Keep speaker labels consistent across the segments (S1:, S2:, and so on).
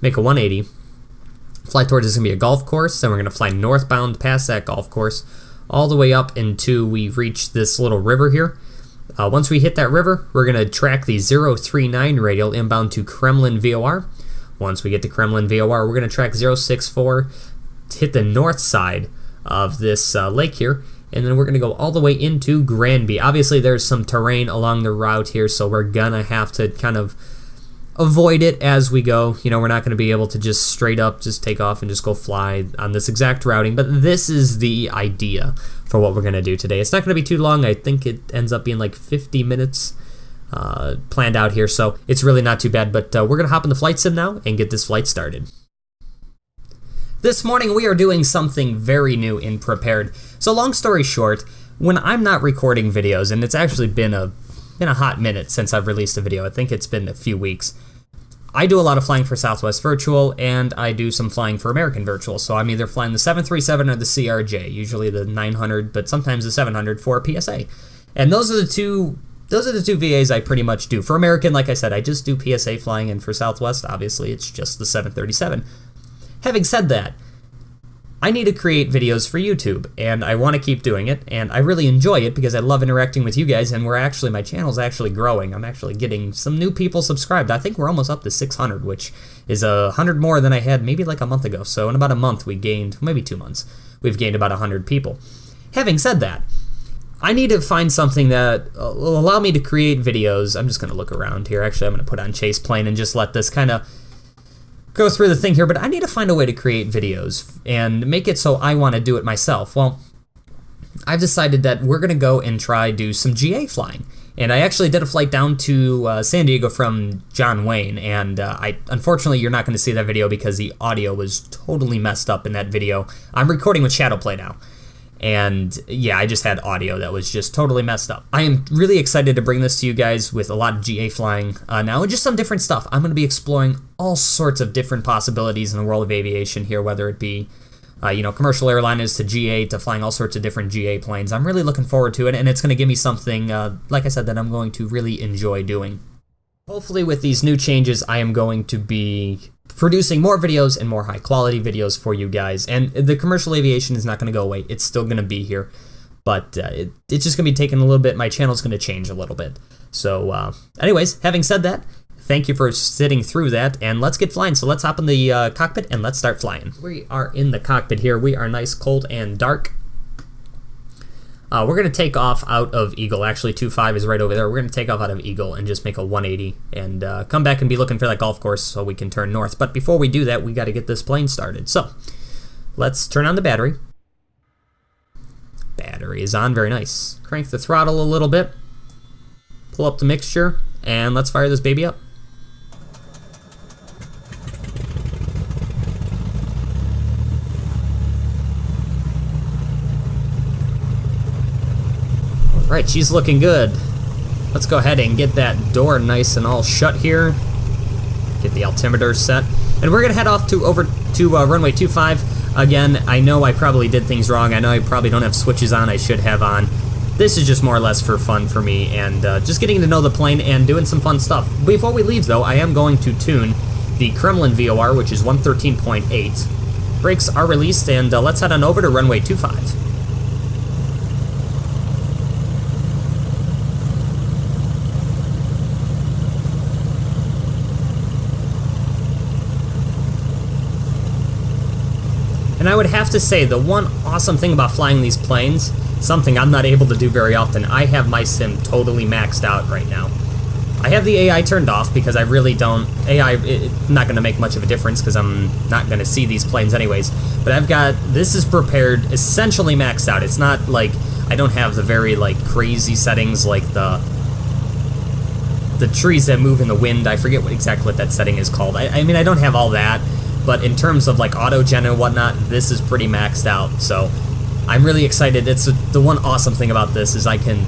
S1: make a 180, fly towards this is going to be a golf course, then we're going to fly northbound past that golf course, all the way up until we reach this little river here. Once we hit that river, we're going to track the 039 radial inbound to Kremlin VOR. Once we get to Kremlin VOR, we're going to track 064, hit the north side of this lake here, and then we're going to go all the way into Granby. Obviously, there's some terrain along the route here, so we're going to have to kind of avoid it as we go. You know, we're not going to be able to just straight up just take off and just go fly on this exact routing, but this is the idea for what we're going to do today. It's not going to be too long. I think it ends up being like 50 minutes planned out here, so it's really not too bad, but we're going to hop in the flight sim now and get this flight started. This morning we are doing something very new in Prepared. So long story short, when I'm not recording videos, and it's actually been a hot minute since I've released a video, I think it's been a few weeks, I do a lot of flying for Southwest Virtual, and I do some flying for American Virtual. So I'm either flying the 737 or the CRJ, usually the 900, but sometimes the 700 for PSA. And those are the two VAs I pretty much do. For American, like I said, I just do PSA flying, and for Southwest, obviously, it's just the 737. Having said that, I need to create videos for YouTube, and I want to keep doing it, and I really enjoy it because I love interacting with you guys, and my channel's actually growing. I'm actually getting some new people subscribed. I think we're almost up to 600, which is 100 more than I had maybe like a month ago. So in about a month we gained, maybe 2 months, we've gained about 100 people. Having said that, I need to find something that will allow me to create videos. I'm just going to look around here. Actually, I'm going to put on ChasePlane and just let this kind of go through the thing here, but I need to find a way to create videos and make it so I want to do it myself. Well, I've decided that we're going to go and try do some GA flying. And I actually did a flight down to San Diego from John Wayne, and unfortunately you're not going to see that video because the audio was totally messed up in that video. I'm recording with Shadowplay now. And yeah, I just had audio that was just totally messed up. I am really excited to bring this to you guys with a lot of GA flying now, and just some different stuff. I'm going to be exploring all sorts of different possibilities in the world of aviation here, whether it be commercial airliners to GA to flying all sorts of different GA planes. I'm really looking forward to it, and it's going to give me something, like I said, that I'm going to really enjoy doing. Hopefully with these new changes, I am going to be producing more videos and more high quality videos for you guys, and the commercial aviation is not going to go away. It's still going to be here, but it's just going to be taking a little bit. My channel's going to change a little bit. So anyways, having said that, thank you for sitting through that, and let's get flying. So let's hop in the cockpit and let's start flying. We are in the cockpit here. We are nice, cold, and dark. We're going to take off out of Eagle. Actually, 25 is right over there. We're going to take off out of Eagle and just make a 180 and come back and be looking for that golf course so we can turn north. But before we do that, we got to get this plane started. So let's turn on the battery. Battery is on. Very nice. Crank the throttle a little bit. Pull up the mixture, and let's fire this baby up. Alright, she's looking good. Let's go ahead and get that door nice and all shut here. Get the altimeter set. And we're gonna head off over to runway 25. Again, I know I probably did things wrong. I know I probably don't have switches on I should have on. This is just more or less for fun for me, and just getting to know the plane and doing some fun stuff. Before we leave though, I am going to tune the Kremlin VOR, which is 113.8. Brakes are released, and let's head on over to runway 25. And I would have to say, the one awesome thing about flying these planes, something I'm not able to do very often, I have my sim totally maxed out right now. I have the AI turned off because I really don't, it's not going to make much of a difference because I'm not going to see these planes anyways. But I've got, this is prepared essentially maxed out. It's not like, I don't have the very like crazy settings like the trees that move in the wind. I forget exactly what that setting is called. I mean, I don't have all that. But in terms of like auto-gen and whatnot, this is pretty maxed out. So I'm really excited. It's the one awesome thing about this is I can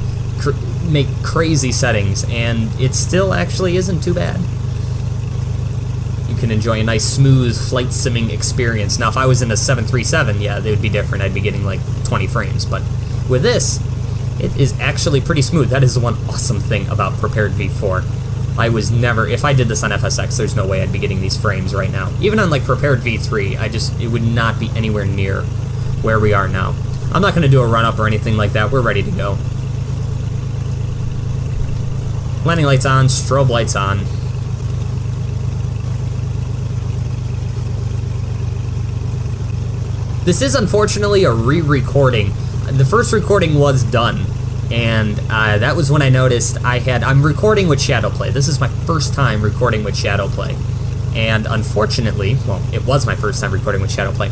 S1: make crazy settings, and it still actually isn't too bad. You can enjoy a nice smooth flight simming experience. Now if I was in a 737, yeah, they would be different. I'd be getting like 20 frames. But with this, it is actually pretty smooth. That is the one awesome thing about Prepared V4. I was never, if I did this on FSX, there's no way I'd be getting these frames right now. Even on like prepared V3, it would not be anywhere near where we are now. I'm not gonna do a run up or anything like that. We're ready to go. Landing lights on, strobe lights on. This is unfortunately a re-recording. The first recording was done, and that was when I noticed I'm recording with Shadowplay. This is my first time recording with Shadowplay. And unfortunately, well, it was my first time recording with Shadowplay.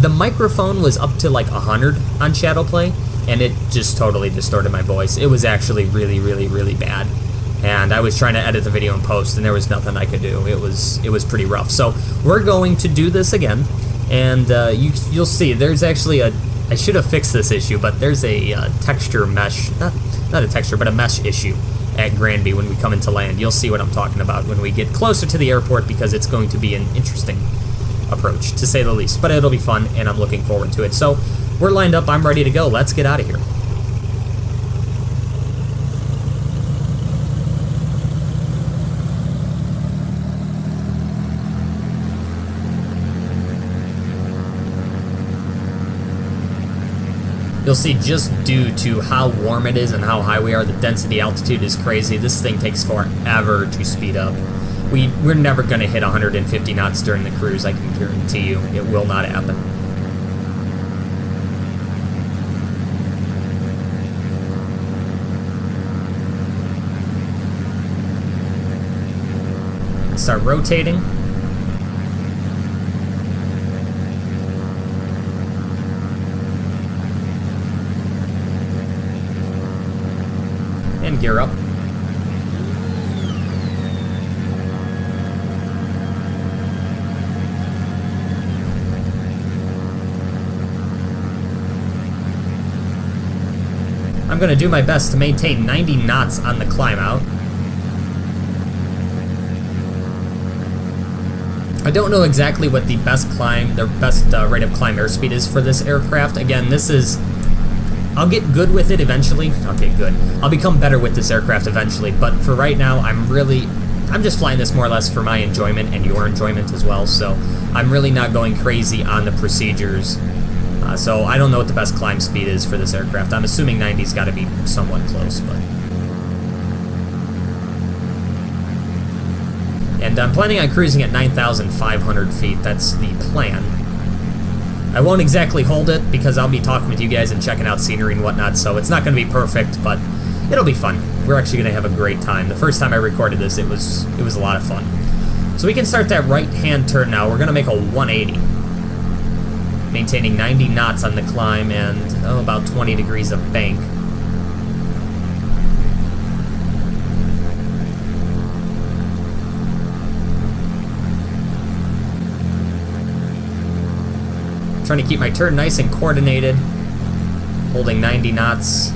S1: The microphone was up to like 100 on Shadowplay, and it just totally distorted my voice. It was actually really, really, really bad. And I was trying to edit the video in post, and there was nothing I could do. It was pretty rough. So we're going to do this again. And you'll see, there's actually I should have fixed this issue, but there's a texture mesh, not a texture, but a mesh issue at Granby when we come into land. You'll see what I'm talking about when we get closer to the airport, because it's going to be an interesting approach, to say the least. But it'll be fun, and I'm looking forward to it. So we're lined up, I'm ready to go. Let's get out of here. You'll see, just due to how warm it is and how high we are, the density altitude is crazy. This thing takes forever to speed up. We're never going to hit 150 knots during the cruise, I can guarantee you. It will not happen. Start rotating. And gear up. I'm going to do my best to maintain 90 knots on the climb out. I don't know exactly what the best rate of climb airspeed is for this aircraft. Again, this is... I'll get good with it eventually. Okay, good. I'll become better with this aircraft eventually, but for right now, I'm just flying this more or less for my enjoyment and your enjoyment as well, so I'm really not going crazy on the procedures. So I don't know what the best climb speed is for this aircraft. I'm assuming 90's got to be somewhat close, but... And I'm planning on cruising at 9,500 feet. That's the plan. I won't exactly hold it because I'll be talking with you guys and checking out scenery and whatnot, so it's not going to be perfect, but it'll be fun. We're actually going to have a great time. The first time I recorded this, it was a lot of fun. So we can start that right-hand turn now. We're going to make a 180. Maintaining 90 knots on the climb and about 20 degrees of bank. Trying to keep my turn nice and coordinated, holding 90 knots.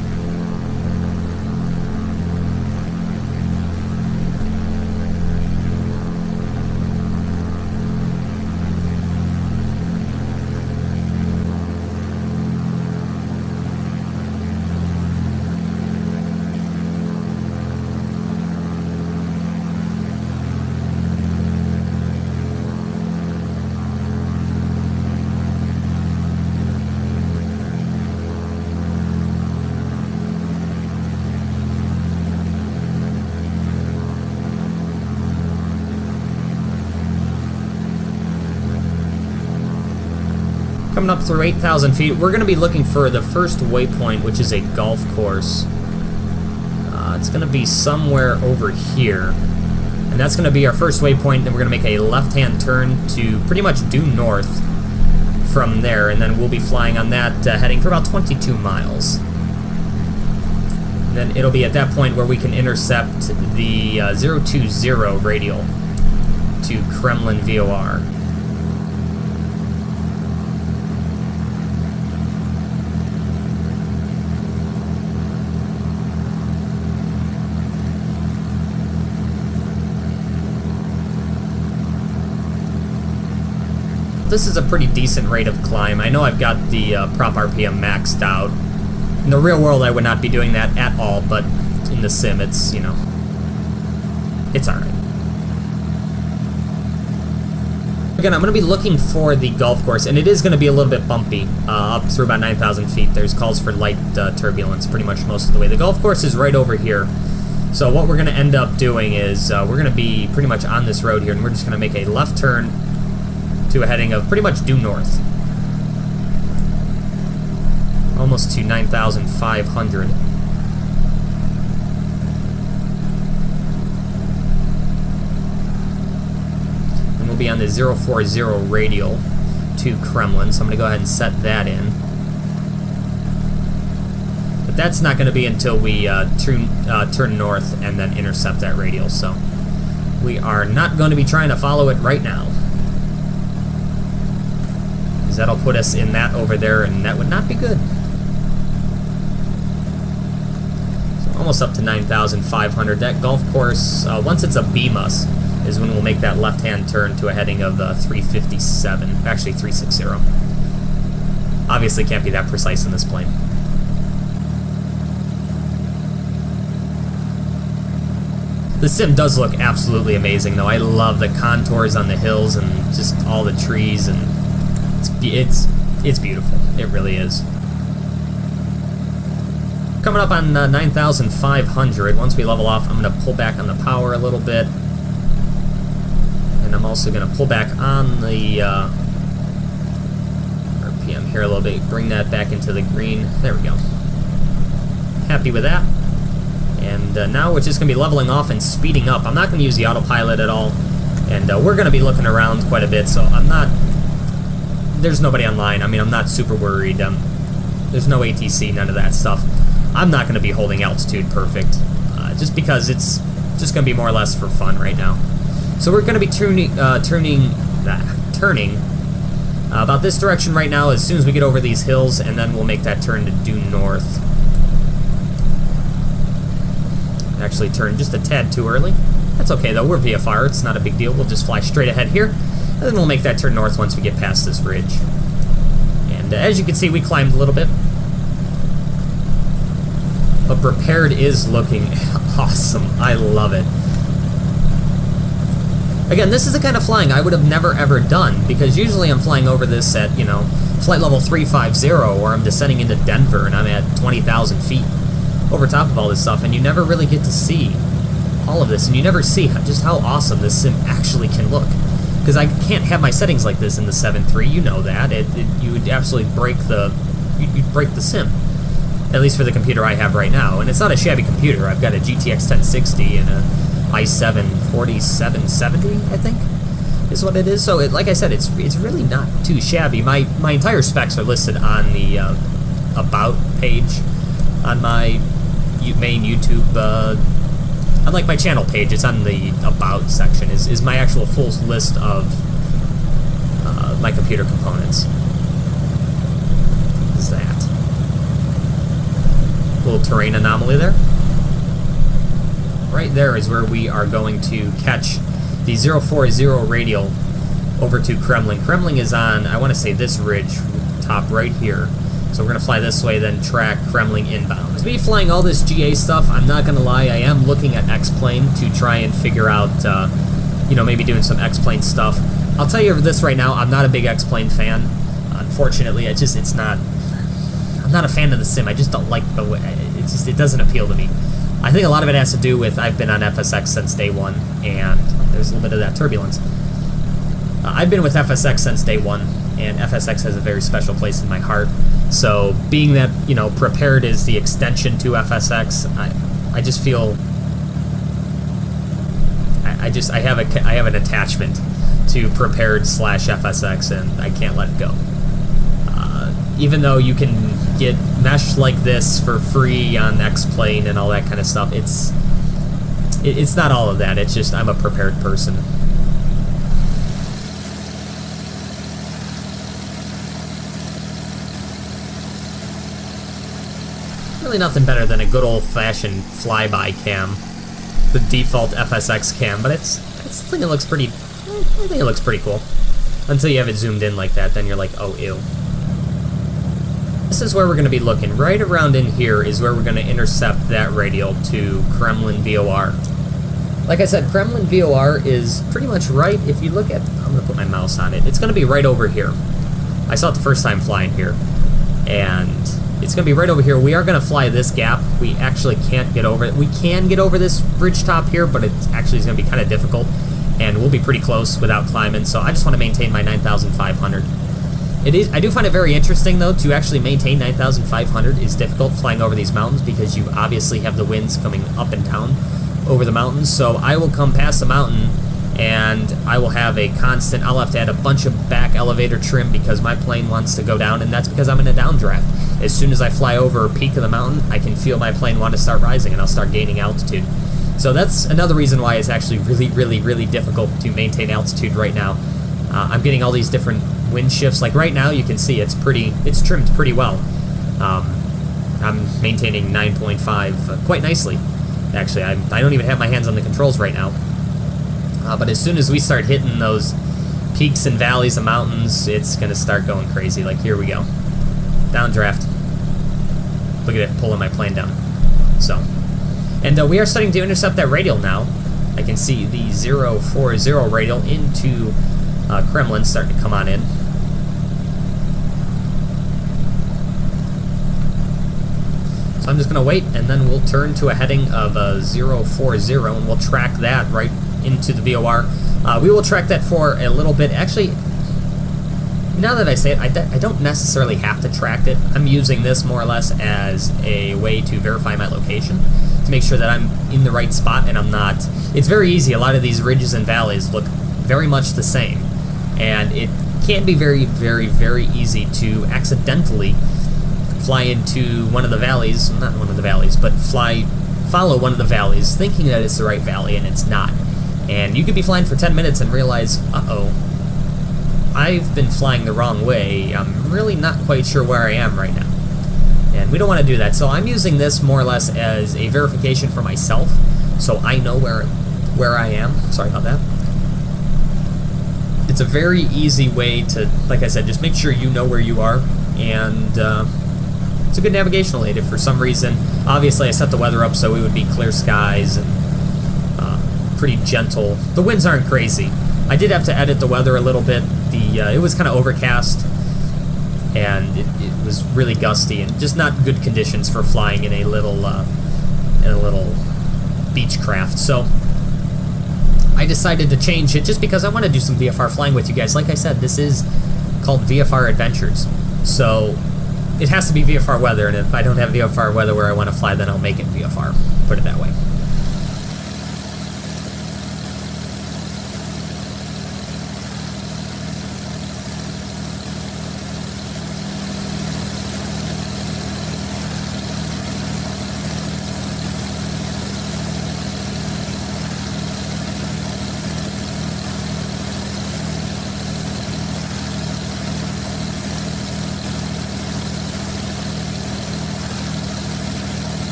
S1: Coming up through 8,000 feet, we're going to be looking for the first waypoint, which is a golf course. It's going to be somewhere over here. And that's going to be our first waypoint, and we're going to make a left-hand turn to pretty much due north from there, and then we'll be flying on that, heading for about 22 miles. And then it'll be at that point where we can intercept the 020 radial to Kremlin VOR. This is a pretty decent rate of climb. I know I've got the prop RPM maxed out. In the real world, I would not be doing that at all, but in the sim, it's, you know, It's alright. Again, I'm going to be looking for the golf course, and it is going to be a little bit bumpy, up through about 9,000 feet. There's calls for light turbulence pretty much most of the way. The golf course is right over here. So what we're going to end up doing is we're going to be pretty much on this road here, and we're just going to make a left turn to a heading of pretty much due north. Almost to 9,500. And we'll be on the 040 radial to Kremlin, so I'm going to go ahead and set that in. But that's not going to be until we turn north and then intercept that radial, so we are not going to be trying to follow it right now. Because that'll put us in that over there, and that would not be good. So almost up to 9,500. That golf course, once it's a BMUS, is when we'll make that left-hand turn to a heading of 357, actually 360. Obviously can't be that precise in this plane. The sim does look absolutely amazing, though. I love the contours on the hills and just all the trees, and it's beautiful. It really is. Coming up on 9,500. Once we level off, I'm going to pull back on the power a little bit, and I'm also going to pull back on the RPM here a little bit. Bring that back into the green. There we go. Happy with that. And now we're just going to be leveling off and speeding up. I'm not going to use the autopilot at all. And we're going to be looking around quite a bit, so I'm not... There's nobody online. I mean, I'm not super worried. There's no ATC, none of that stuff. I'm not going to be holding altitude perfect, just because it's just going to be more or less for fun right now. So we're going to be turning about this direction right now as soon as we get over these hills, and then we'll make that turn to due north. Actually turned just a tad too early. That's okay though, we're VFR, it's not a big deal. We'll just fly straight ahead here, and then we'll make that turn north once we get past this ridge. And as you can see, we climbed a little bit. But prepared is looking awesome. I love it. Again, this is the kind of flying I would have never ever done, because usually I'm flying over this at, you know, flight level 350, or I'm descending into Denver and I'm at 20,000 feet. Over top of all this stuff, and you never really get to see all of this, and you never see just how awesome this sim actually can look. Because I can't have my settings like this in the 7.3, you know that. You would absolutely break you'd break the sim. At least for the computer I have right now, and it's not a shabby computer. I've got a GTX 1060 and a i7 4770, I think, is what it is. So, like I said, it's really not too shabby. My entire specs are listed on the About page on my main YouTube, unlike my channel page, it's on the About section, is my actual full list of my computer components. What is that? Little terrain anomaly there. Right there is where we are going to catch the 040 radial over to Kremlin. Kremlin is on, I want to say, this ridge top right here. So we're going to fly this way, then track Kremlin inbound. As me flying all this GA stuff, I'm not going to lie, I am looking at X-Plane to try and figure out, you know, maybe doing some X-Plane stuff. I'll tell you this right now, I'm not a big X-Plane fan. Unfortunately, it's not... I'm not a fan of the sim. I just don't like the way... It doesn't appeal to me. I think a lot of it has to do with I've been on FSX since day one, and there's a little bit of that turbulence. I've been with FSX since day one, and FSX has a very special place in my heart. So being that, you know, Prepared is the extension to FSX, I just feel I have an attachment to Prepared / FSX, and I can't let it go. Even though you can get mesh like this for free on X-Plane and all that kind of stuff, it's not all of that. It's just I'm a Prepared person. Really nothing better than a good old-fashioned flyby cam, the default FSX cam, but I think it looks pretty. I think it looks pretty cool. Until you have it zoomed in like that, then you're like, oh, ew. This is where we're going to be looking. Right around in here is where we're going to intercept that radial to Kremlin VOR. Like I said, Kremlin VOR is pretty much right. If you look at, I'm gonna put my mouse on it. It's gonna be right over here. I saw it the first time flying here, and it's gonna be right over here. We are gonna fly this gap. We actually can't get over it. We can get over this ridge top here, but it actually is gonna be kind of difficult, and we'll be pretty close without climbing. So I just want to maintain my 9,500. I do find it very interesting though to actually maintain 9,500 is difficult flying over these mountains because you obviously have the winds coming up and down over the mountains. So I will come past the mountain and I will have a constant, I'll have to add a bunch of back elevator trim because my plane wants to go down, and that's because I'm in a downdraft. As soon as I fly over a peak of the mountain, I can feel my plane want to start rising and I'll start gaining altitude. So that's another reason why it's actually really difficult to maintain altitude right now. I'm getting all these different wind shifts. Like right now you can see it's trimmed pretty well. I'm maintaining 9.5 quite nicely. Actually, I don't even have my hands on the controls right now. But as soon as we start hitting those peaks and valleys of mountains, it's going to start going crazy. Like here we go. Downdraft. Look at it pulling my plane down. So, and we are starting to intercept that radial now. I can see the 040 radial into Kremlin starting to come on in. So I'm just going to wait, and then we'll turn to a heading of 040, and we'll track that right into the VOR. We will track that for a little bit. Actually, now that I say it, I don't necessarily have to track it. I'm using this more or less as a way to verify my location, to make sure that I'm in the right spot and I'm not. It's very easy. A lot of these ridges and valleys look very much the same, and it can be very easy to accidentally fly into one of the valleys, not one of the valleys, but follow one of the valleys thinking that it's the right valley and it's not. And you could be flying for 10 minutes and realize, uh-oh, I've been flying the wrong way. I'm really not quite sure where I am right now. And we don't want to do that. So I'm using this more or less as a verification for myself, so I know where I am. Sorry about that. It's a very easy way to, like I said, just make sure you know where you are, and it's a good navigational aid. If for some reason, obviously I set the weather up so it would be clear skies and pretty gentle. The winds aren't crazy. I did have to edit the weather a little bit. It was kind of overcast, and it was really gusty and just not good conditions for flying in a little Beechcraft. So I decided to change it just because I want to do some VFR flying with you guys. Like I said, this is called VFR Adventures, so it has to be VFR weather, and if I don't have VFR weather where I want to fly, then I'll make it VFR. Put it that way.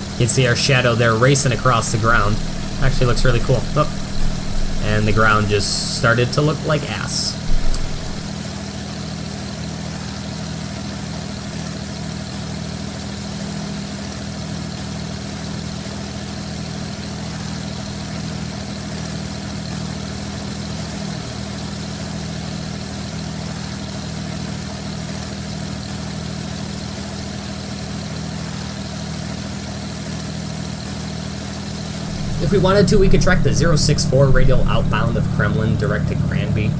S1: You can see our shadow there racing across the ground. Actually looks really cool. Oh. And the ground just started to look like ass. If we wanted to, we could track the 064 radial outbound of Kremlin direct to Granby.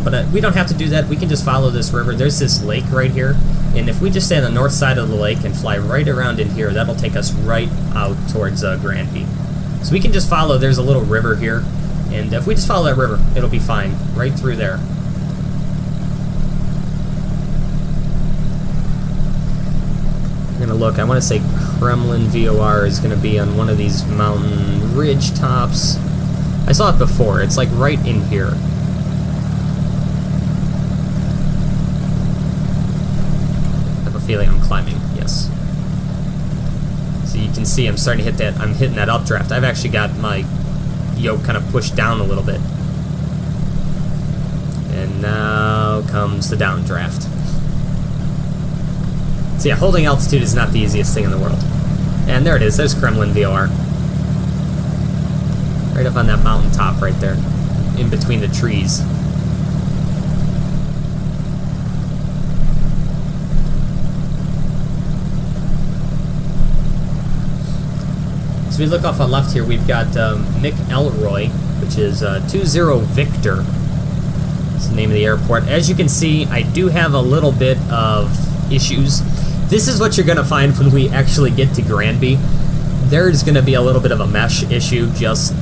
S1: But we don't have to do that. We can just follow this river. There's this lake right here, and if we just stay on the north side of the lake and fly right around in here, that'll take us right out towards Granby. So we can just follow, there's a little river here, and if we just follow that river, it'll be fine, right through there. I'm gonna look, I want to say Kremlin VOR is gonna be on one of these mountain ridge tops. I saw it before, it's like right in here. I have a feeling I'm climbing, yes. So you can see I'm starting to hit that, I'm hitting that updraft. I've actually got my yoke kind of pushed down a little bit. And now comes the downdraft. So yeah, holding altitude is not the easiest thing in the world. And there it is, there's Kremlin VOR. Right up on that mountain top right there, in between the trees. So we look off on left here, we've got Mick Elroy, which is 20 Victor. That's the name of the airport. As you can see, I do have a little bit of issues. This is what you're going to find when we actually get to Granby. There's going to be a little bit of a mesh issue just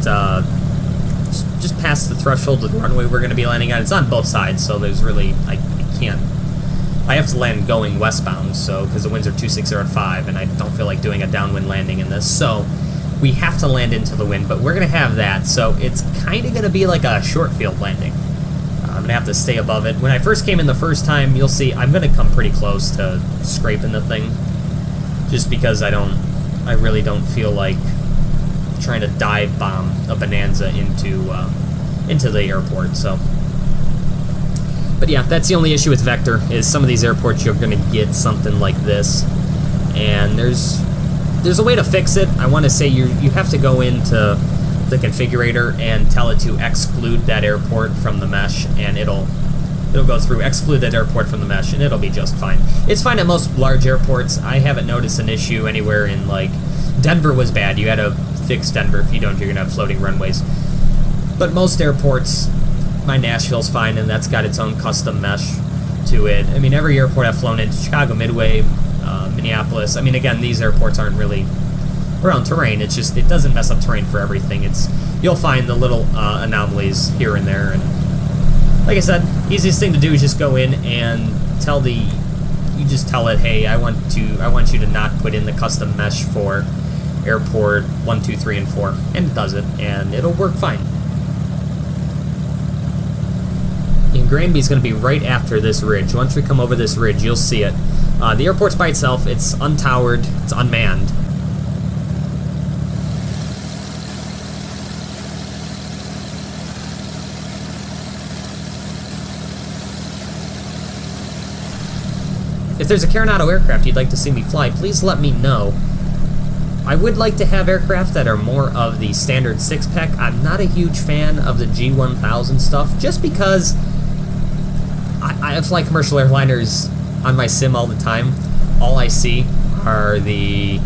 S1: past the threshold of the runway we're going to be landing on. It's on both sides, so there's really, I have to land going westbound, so because the winds are 260 at 5, and I don't feel like doing a downwind landing in this, so we have to land into the wind, but we're going to have that, so it's kind of going to be like a short field landing. I'm going to have to stay above it. When I first came in the first time, you'll see I'm going to come pretty close to scraping the thing, just because I really don't feel like trying to dive bomb a Bonanza into the airport, so. But yeah, that's the only issue with Vector, is some of these airports you're going to get something like this, and there's a way to fix it. I want to say you have to go into the configurator and tell it to exclude that airport from the mesh, and it'll go through, exclude that airport from the mesh, and it'll be just fine. It's fine at most large airports. I haven't noticed an issue anywhere in, like, Denver was bad. You had to fix Denver. If you don't, you're going to have floating runways. But most airports, my Nashville's fine, and that's got its own custom mesh to it. I mean, every airport I've flown into, Chicago Midway, Minneapolis. I mean, again, these airports aren't really around terrain. It's just, it doesn't mess up terrain for everything. You'll find the little anomalies here and there. And like I said, easiest thing to do is just go in and you just tell it, hey, I want you to not put in the custom mesh for airport 1, 2, 3, and 4, and it does it, and it'll work fine. And Granby's going to be right after this ridge. Once we come over this ridge, you'll see it. The airport's by itself. It's untowered. It's unmanned. If there's a Carenado aircraft you'd like to see me fly, please let me know. I would like to have aircraft that are more of the standard 6-pack. I'm not a huge fan of the G1000 stuff, just because I fly commercial airliners on my sim all the time. All I see are the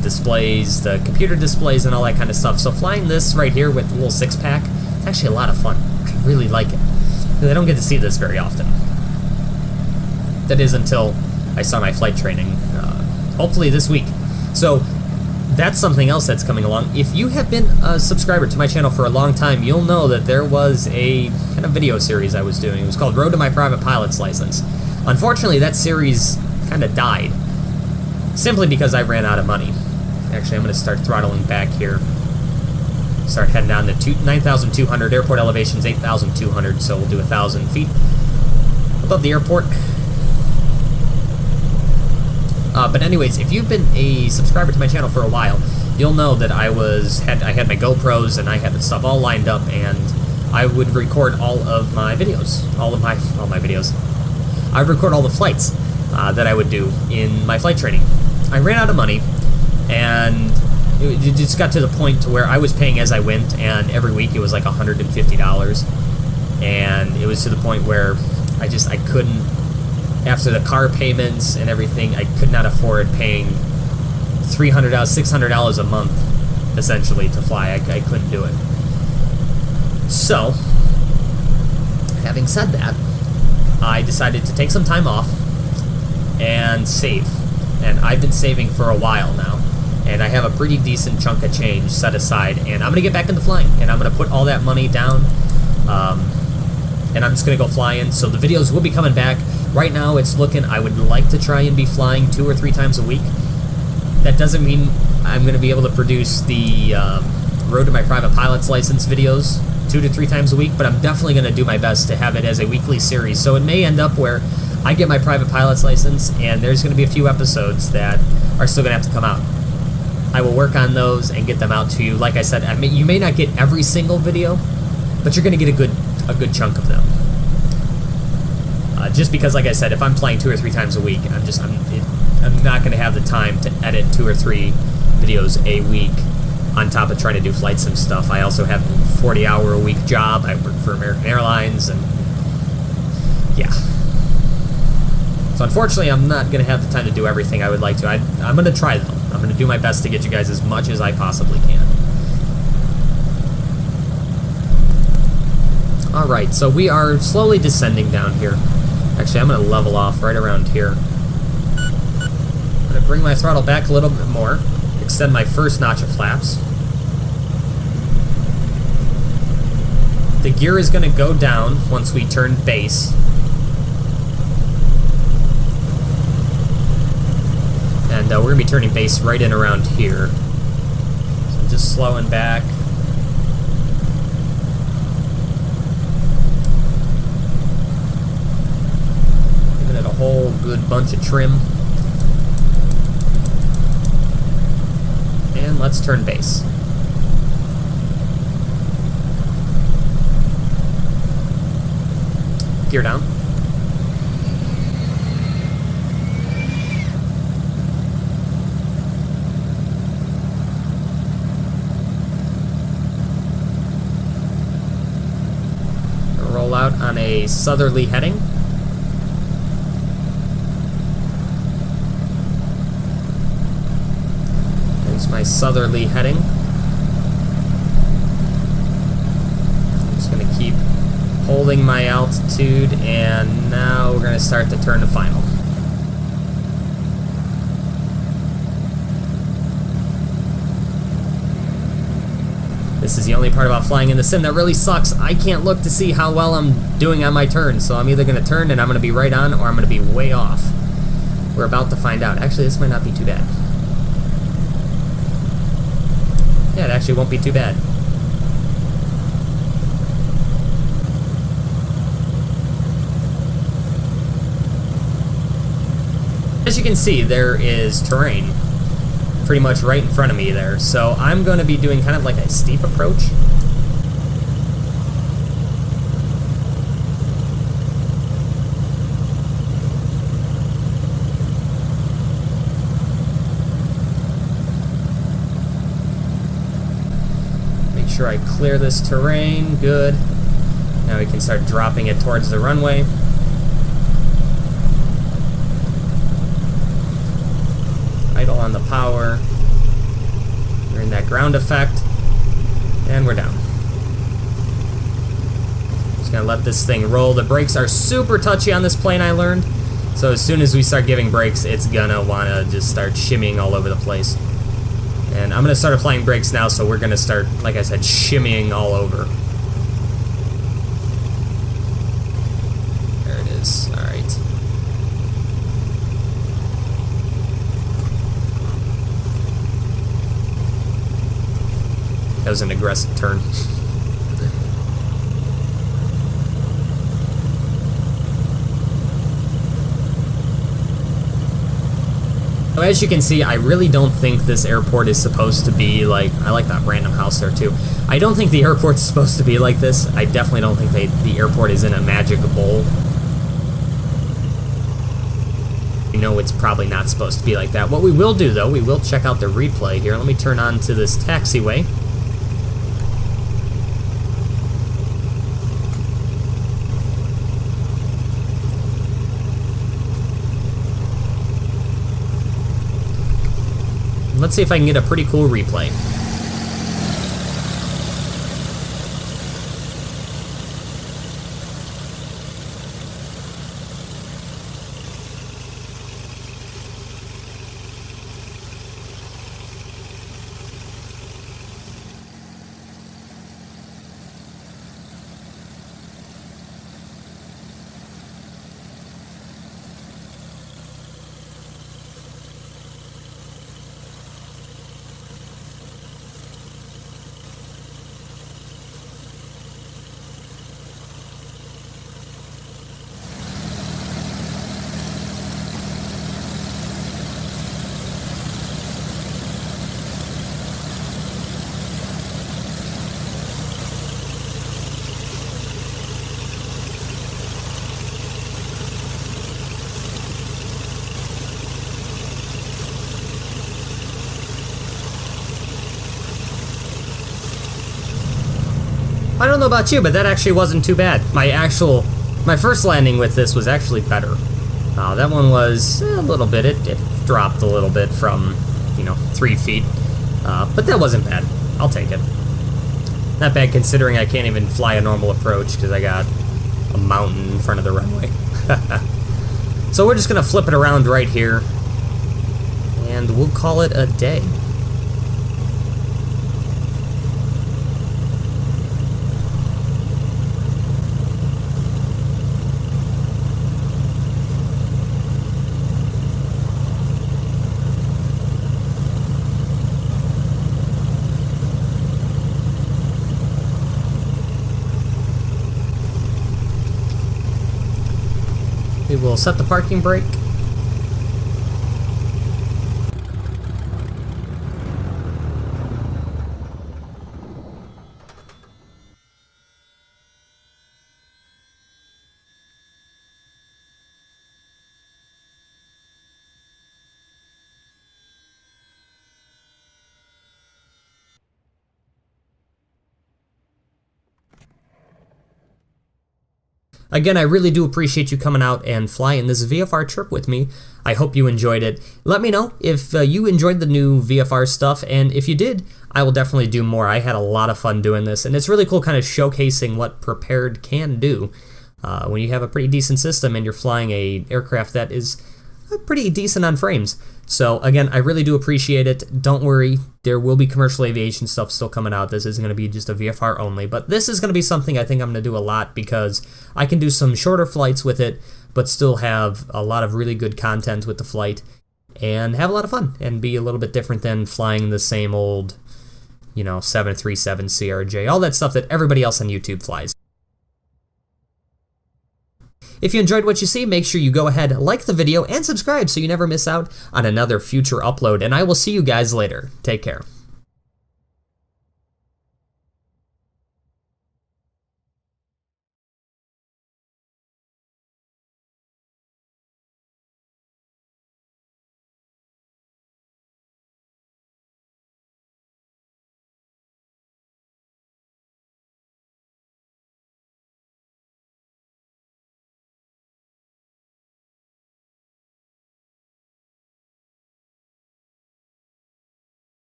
S1: displays, the computer displays, and all that kind of stuff. So flying this right here with the little 6-pack, it's actually a lot of fun. I really like it. I don't get to see this very often. That is until I start my flight training, hopefully this week. So that's something else that's coming along. If you have been a subscriber to my channel for a long time, you'll know that there was a kind of video series I was doing. It was called Road to My Private Pilot's License. Unfortunately, that series kind of died, simply because I ran out of money. Actually, I'm going to start throttling back here. Start heading down to 9,200, airport elevation's 8,200, so we'll do 1,000 feet above the airport. But anyways, if you've been a subscriber to my channel for a while, you'll know that I had my GoPros and I had the stuff all lined up, and I would record all of my videos, all my videos. I would record all the flights that I would do in my flight training. I ran out of money, and it just got to the point to where I was paying as I went, and every week it was like $150, and it was to the point where I couldn't. After the car payments and everything, I could not afford paying $300, $600 a month, essentially, to fly. I couldn't do it. So, having said that, I decided to take some time off and save. And I've been saving for a while now. And I have a pretty decent chunk of change set aside. And I'm going to get back into flying. And I'm going to put all that money down. And I'm just going to go flying. So the videos will be coming back. Right now, it's looking, I would like to try and be flying 2 or 3 times a week. That doesn't mean I'm going to be able to produce the Road to My Private Pilot's License videos 2 to 3 times a week, but I'm definitely going to do my best to have it as a weekly series. So it may end up where I get my private pilot's license, and there's going to be a few episodes that are still going to have to come out. I will work on those and get them out to you. Like I said, you may not get every single video, but you're going to get a good chunk of them. Just because, like I said, if I'm flying 2 or 3 times a week, I'm not going to have the time to edit 2 or 3 videos a week on top of trying to do flight sim stuff. I also have a 40-hour-a-week job. I work for American Airlines, and yeah. So unfortunately, I'm not going to have the time to do everything I would like to. I'm going to try, though. I'm going to do my best to get you guys as much as I possibly can. Alright, so we are slowly descending down here. Actually, I'm going to level off right around here. I'm going to bring my throttle back a little bit more. Extend my first notch of flaps. The gear is going to go down once we turn base. And we're going to be turning base right in around here. So I'm just slowing back. Giving it a whole good bunch of trim. And let's turn base. Gear down. Roll out on a southerly heading. There's my southerly heading. I'm just going to keep holding my altitude, and now we're going to start to turn to final. This is the only part about flying in the sim that really sucks. I can't look to see how well I'm doing on my turn, so I'm either going to turn and I'm going to be right on, or I'm going to be way off. We're about to find out. Actually, this might not be too bad. Yeah, it actually won't be too bad. As you can see, there is terrain pretty much right in front of me there, so I'm going to be doing kind of like a steep approach. Make sure I clear this terrain. Good. Now we can start dropping it towards the runway. Idle on the power. We're in that ground effect. And we're down. Just gonna let this thing roll. The brakes are super touchy on this plane, I learned. So as soon as we start giving brakes, it's gonna wanna just start shimmying all over the place. And I'm gonna start applying brakes now, so we're gonna start, like I said, shimmying all over. There it is. Alright. That was an aggressive turn. So as you can see, I really don't think this airport is supposed to be like... I like that random house there too. I don't think the airport's supposed to be like this. I definitely don't think the airport is in a magic bowl. You know it's probably not supposed to be like that. What we will do though, we will check out the replay here. Let me turn on to this taxiway. Let's see if I can get a pretty cool replay. I don't know about you, but that actually wasn't too bad. My first landing with this was actually better. That one was a little bit, it dropped a little bit from, 3 feet. But that wasn't bad. I'll take it. Not bad considering I can't even fly a normal approach because I got a mountain in front of the runway. So we're just gonna flip it around right here, and we'll call it a day. We will set the parking brake. Again, I really do appreciate you coming out and flying this VFR trip with me. I hope you enjoyed it. Let me know if you enjoyed the new VFR stuff, and if you did, I will definitely do more. I had a lot of fun doing this, and it's really cool kind of showcasing what Prepared can do when you have a pretty decent system and you're flying a aircraft that is pretty decent on frames. So again, I really do appreciate it. Don't worry, there will be commercial aviation stuff still coming out. This isn't going to be just a VFR only, but this is going to be something I think I'm going to do a lot because I can do some shorter flights with it, but still have a lot of really good content with the flight and have a lot of fun and be a little bit different than flying the same old, 737 CRJ, all that stuff that everybody else on YouTube flies. If you enjoyed what you see, make sure you go ahead, like the video, and subscribe so you never miss out on another future upload, and I will see you guys later. Take care.